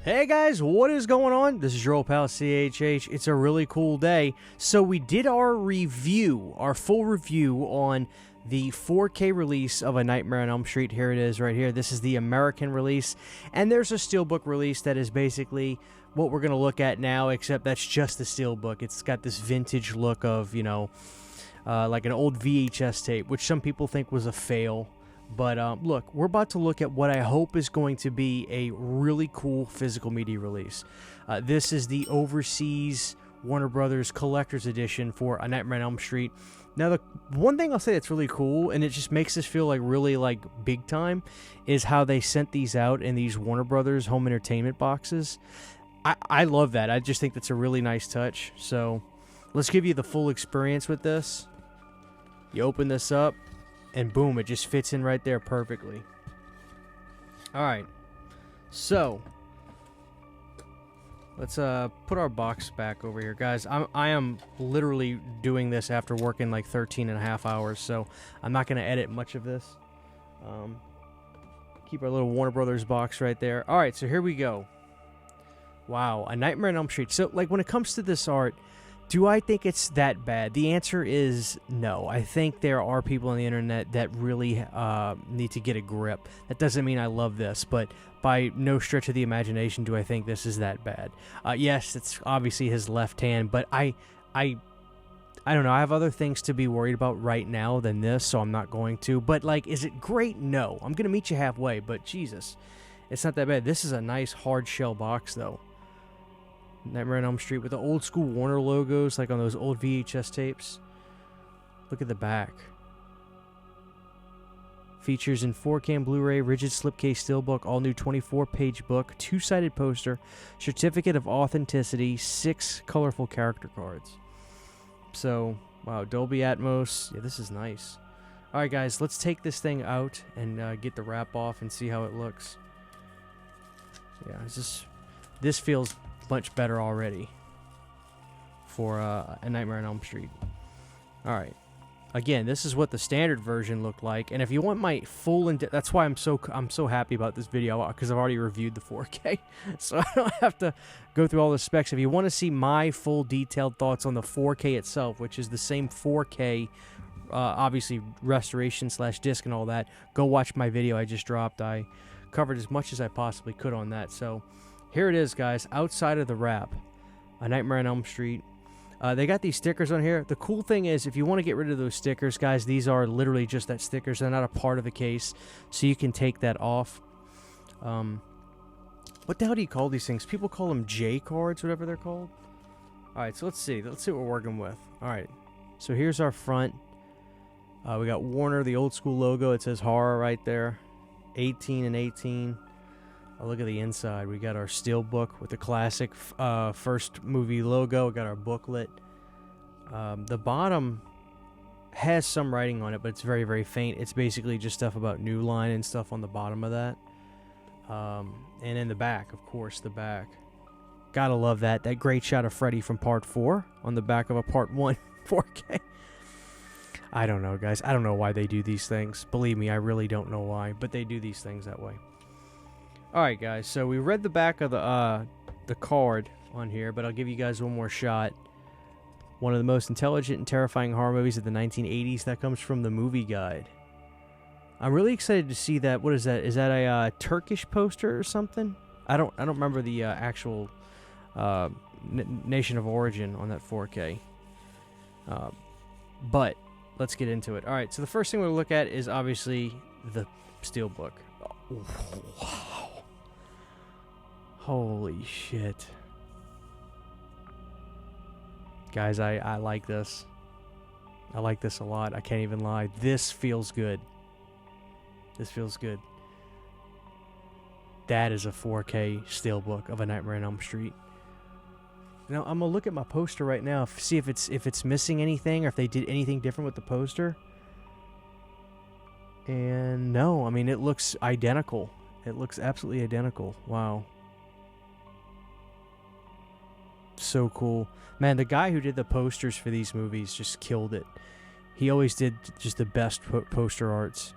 Hey guys, what is going on? This is your old pal CHH. It's a really cool day. So we did our review, our full review on the 4K release of A Nightmare on Elm Street. Here it is right here. This is the American release. And there's a steelbook release that is basically what we're going to look at now, except that's just the steelbook. It's got this vintage look of, you know, like an old VHS tape, which some people think was a fail. But look, we're about to look at what I hope is going to be a really cool physical media release. This is the Overseas Warner Brothers Collector's Edition for A Nightmare on Elm Street. Now, the one thing I'll say that's really cool, and it just makes this feel like really like big time, is how they sent these out in these Warner Brothers home entertainment boxes. I love that. I just think that's a really nice touch. So let's give you the full experience with this. You open this up. And boom, it just fits in right there perfectly. Alright. So, let's put our box back over here. Guys, I am literally doing this after working like 13 and a half hours, so I'm not going to edit much of this. Keep our little Warner Brothers box right there. Alright, so here we go. Wow, A Nightmare on Elm Street. So, like, when it comes to this art, do I think it's that bad? The answer is no. I think there are people on the internet that really need to get a grip. That doesn't mean I love this, but by no stretch of the imagination do I think this is that bad. Yes, it's obviously his left hand, but I don't know. I have other things to be worried about right now than this, so I'm not going to. But, like, is it great? No. I'm going to meet you halfway, but Jesus, it's not that bad. This is a nice hard shell box, though. Nightmare on Elm Street with the old school Warner logos, like on those old VHS tapes. Look at the back. Features in 4K and Blu-ray, rigid slipcase steelbook, all new 24-page book, two-sided poster, certificate of authenticity, 6 colorful character cards. So, wow, Dolby Atmos. Yeah, this is nice. All right, guys, let's take this thing out and get the wrap off and see how it looks. Yeah, this feels much better already for A Nightmare on Elm Street. Alright. Again, this is what the standard version looked like, and if you want my full that's why I'm so happy about this video, because I've already reviewed the 4K, so I don't have to go through all the specs. If you want to see my full detailed thoughts on the 4K itself, which is the same 4K, obviously restoration / disc and all that, go watch my video I just dropped. I covered as much as I possibly could on that. So here it is, guys, outside of the wrap. A Nightmare on Elm Street. They got these stickers on here. The cool thing is, if you want to get rid of those stickers, guys, these are literally just that stickers. They're not a part of the case, so you can take that off. What the hell do you call these things? People call them J cards, whatever they're called. Alright, so let's see. Let's see what we're working with. Alright, so here's our front. We got Warner, the old school logo. It says horror right there. 18 and 18. Oh, look at the inside. We got our steel book with the classic first movie logo. We got our booklet. The bottom has some writing on it, but it's very, very faint. It's basically just stuff about New Line and stuff on the bottom of that. And in the back, of course, the back. Gotta love that. That great shot of Freddy from Part 4 on the back of a Part 1 4K. I don't know, guys. I don't know why they do these things. Believe me, I really don't know why, but they do these things that way. Alright, guys, so we read the back of the card on here, but I'll give you guys one more shot. One of the most intelligent and terrifying horror movies of the 1980s. That comes from the Movie Guide. I'm really excited to see that. What is that? Is that a Turkish poster or something? I don't remember the actual nation of origin on that 4K. But let's get into it. Alright, so the first thing we'll look at is obviously the steelbook. Oh, wow. Holy shit. Guys, I like this. I like this a lot. I can't even lie. This feels good. This feels good. That is a 4K steelbook of A Nightmare on Elm Street. Now, I'm going to look at my poster right now, see if it's missing anything or if they did anything different with the poster. And no, I mean, it looks identical. It looks absolutely identical. Wow. So cool. Man, the guy who did the posters for these movies just killed it. He always did just the best poster arts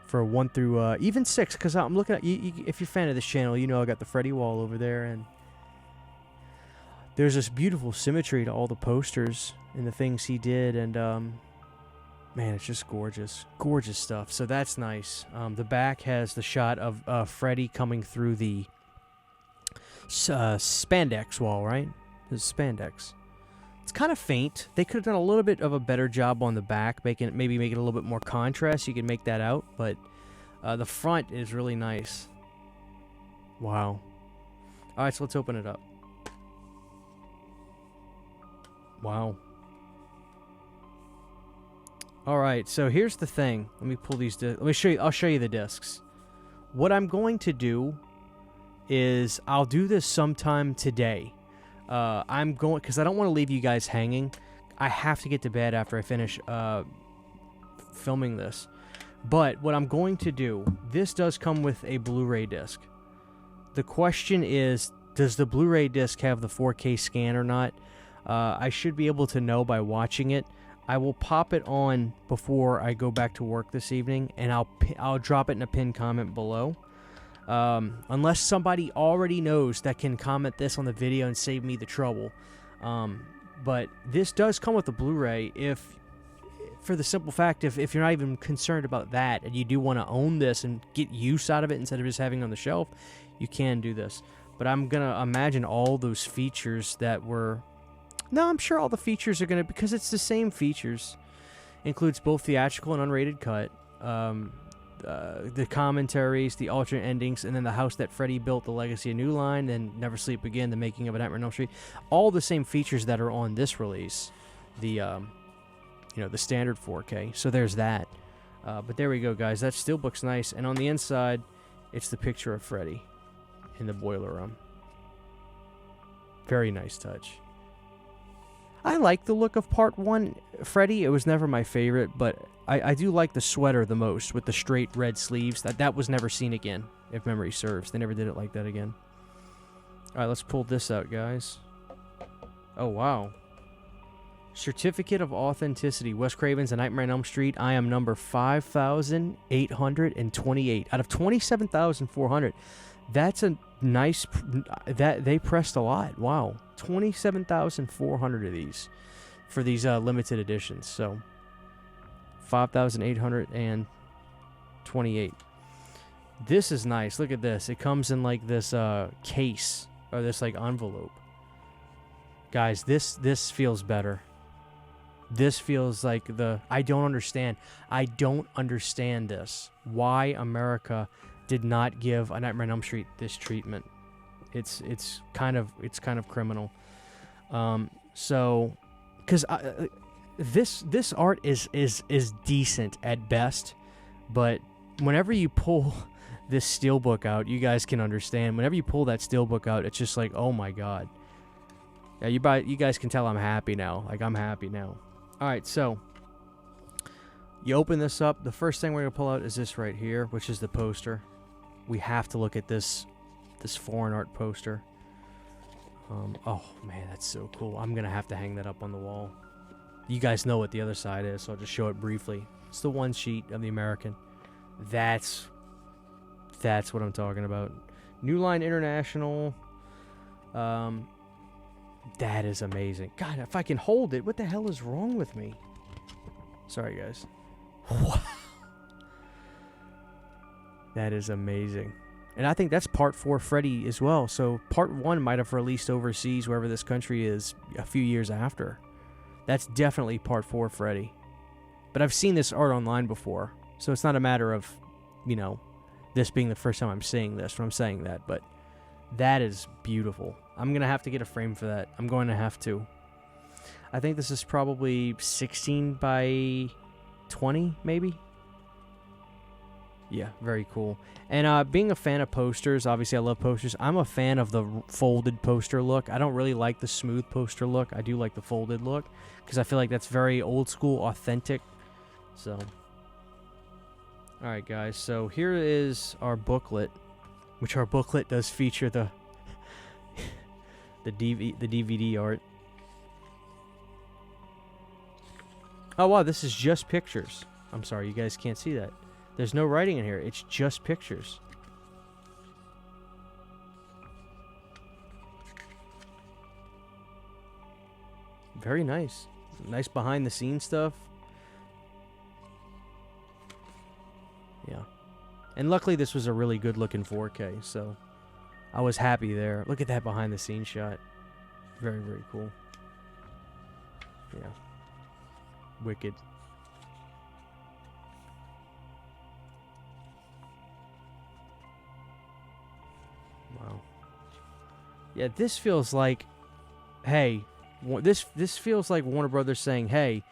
for 1 through even 6, because I'm looking at if you're a fan of this channel, you know I got the Freddy wall over there, and there's this beautiful symmetry to all the posters and the things he did, and man, it's just gorgeous stuff. So that's nice. The back has the shot of Freddy coming through the spandex wall, right? This is spandex. It's kind of faint. They could have done a little bit of a better job on the back, maybe make it a little bit more contrast. You can make that out, but the front is really nice. Wow. All right, so let's open it up. Wow. All right, so here's the thing. Let me pull these. Let me show you. I'll show you the discs. What I'm going to do is I'll do this sometime today. I'm going because I don't want to leave you guys hanging. I have to get to bed after I finish filming this. But what I'm going to do, this does come with a Blu-ray disc. The question is, does the Blu-ray disc have the 4K scan or not? I should be able to know by watching it. I will pop it on before I go back to work this evening, and I'll drop it in a pinned comment below. Unless somebody already knows that can comment this on the video and save me the trouble. But this does come with a Blu-ray for the simple fact, if you're not even concerned about that and you do want to own this and get use out of it instead of just having it on the shelf, you can do this. But I'm going to imagine all those features that were... No, I'm sure all the features are going to... Because it's the same features. Includes both theatrical and unrated cut. The commentaries, the alternate endings, and then the house that Freddy built, the Legacy of New Line, and Never Sleep Again, the making of a Nightmare on Elm Street. All the same features that are on this release. The the standard 4K. So there's that. But there we go, guys. That steelbook's nice. And on the inside, it's the picture of Freddy in the boiler room. Very nice touch. I like the look of Part 1 Freddy. It was never my favorite, but I do like the sweater the most with the straight red sleeves. That was never seen again, if memory serves. They never did it like that again. All right, let's pull this out, guys. Oh, wow. Certificate of Authenticity. Wes Craven's A Nightmare on Elm Street. I am number 5,828 out of 27,400. That's a nice... that they pressed a lot. Wow. 27,400 of these for these limited editions. So 5,828. This is nice. Look at this. It comes in like this case or this like envelope. Guys, this feels better. This feels like the... I don't understand this. Why America did not give A Nightmare on Elm Street this treatment. It's kind of criminal. So, because this art is decent at best, but whenever you pull this steelbook out, you guys can understand. Whenever you pull that steelbook out, it's just like, oh my god. Yeah, you guys can tell I'm happy now. Like, I'm happy now. All right, so you open this up. The first thing we're gonna pull out is this right here, which is the poster. We have to look at this foreign art poster. Oh man, that's so cool. I'm gonna have to hang that up on the wall. You guys know what the other side is, so I'll just show it briefly. It's the one sheet of the American. That's what I'm talking about. New Line International. That is amazing. God, if I can hold it, what the hell is wrong with me? Sorry, guys. Wow. That is amazing. And I think that's Part 4 Freddy as well. So Part 1 might have released overseas, wherever this country is, a few years after. That's definitely Part 4 Freddy. But I've seen this art online before. So it's not a matter of, this being the first time I'm seeing this when I'm saying that. But that is beautiful. I'm going to have to get a frame for that. I'm going to have to. I think this is probably 16 by 20, maybe? Yeah, very cool. And being a fan of posters, obviously I love posters. I'm a fan of the folded poster look. I don't really like the smooth poster look. I do like the folded look because I feel like that's very old school, authentic. So, all right, guys. So here is our booklet, which our booklet does feature the DVD art. Oh wow, this is just pictures. I'm sorry, you guys can't see that. There's no writing in here. It's just pictures. Very nice. Nice behind the scenes stuff. Yeah. And luckily this was a really good looking 4K, so I was happy there. Look at that behind the scenes shot. Very, very cool. Yeah. Wicked. Wow. Yeah, this feels like, hey, this feels like Warner Brothers saying, hey,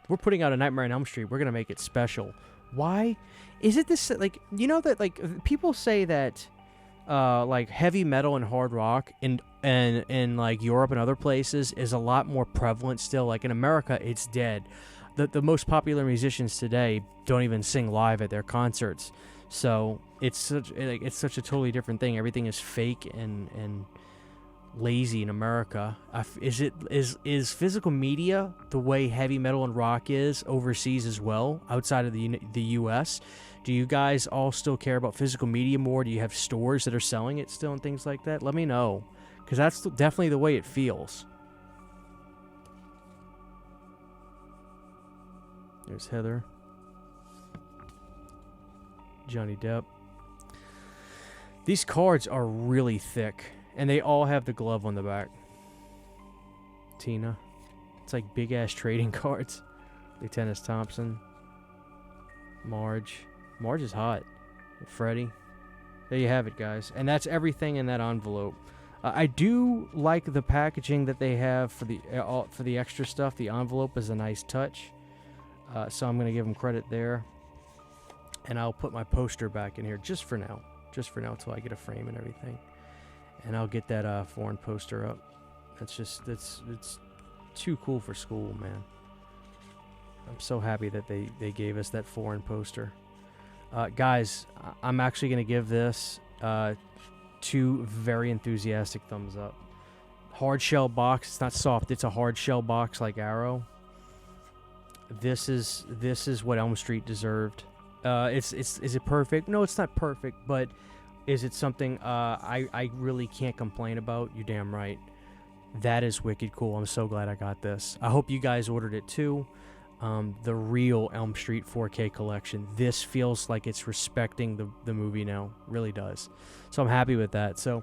we're putting out a Nightmare on Elm Street. We're going to make it special. Why? Is it this, like, you know that, like, people say that, like, heavy metal and hard rock in like, Europe and other places is a lot more prevalent still. Like, in America, it's dead. The most popular musicians today don't even sing live at their concerts. So, it's such a totally different thing. Everything is fake and lazy in America. Is physical media the way heavy metal and rock is overseas as well, outside of the U.S.? Do you guys all still care about physical media more? Do you have stores that are selling it still and things like that? Let me know, because that's definitely the way it feels. There's Heather. Johnny Depp. These cards are really thick. And they all have the glove on the back. Tina. It's like big-ass trading cards. Lieutenant Thompson. Marge. Marge is hot. Freddy. There you have it, guys. And that's everything in that envelope. I do like the packaging that they have for the extra stuff. The envelope is a nice touch. So I'm going to give them credit there. And I'll put my poster back in here just for now. Just for now until I get a frame and everything. And I'll get that foreign poster up. It's too cool for school, man. I'm so happy that they gave us that foreign poster. Guys, I'm actually going to give this 2 very enthusiastic thumbs up. Hard shell box. It's not soft. It's a hard shell box like Arrow. This is what Elm Street deserved. Is it perfect? No, it's not perfect, but is it something I really can't complain about? You're damn right. That is wicked cool. I'm so glad I got this. I hope you guys ordered it too. The real Elm Street 4K collection. This feels like it's respecting the movie now. Really does. So I'm happy with that. So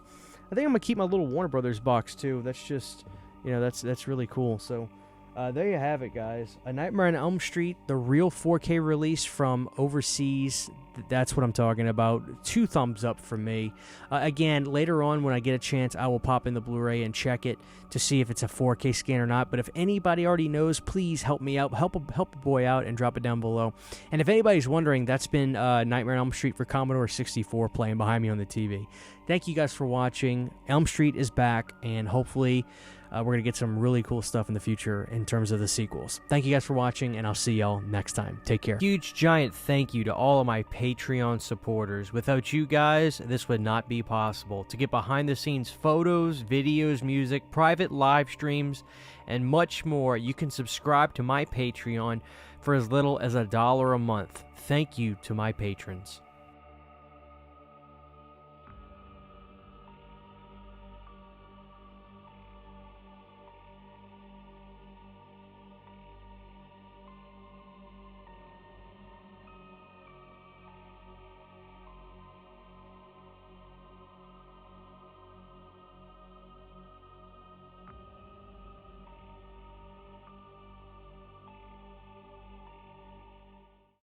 I think I'm going to keep my little Warner Brothers box too. That's just, that's really cool. So there you have it, guys. A Nightmare on Elm Street, the real 4K release from overseas. That's what I'm talking about. 2 thumbs up from me. Again, later on when I get a chance, I will pop in the Blu-ray and check it to see if it's a 4K scan or not. But if anybody already knows, please help me out. Help a boy out and drop it down below. And if anybody's wondering, that's been Nightmare on Elm Street for Commodore 64 playing behind me on the TV. Thank you guys for watching. Elm Street is back, and hopefully we're going to get some really cool stuff in the future in terms of the sequels. Thank you guys for watching, and I'll see y'all next time. Take care. Huge, giant thank you to all of my Patreon supporters. Without you guys, this would not be possible. To get behind-the-scenes photos, videos, music, private live streams, and much more, you can subscribe to my Patreon for as little as $1 a month. Thank you to my patrons.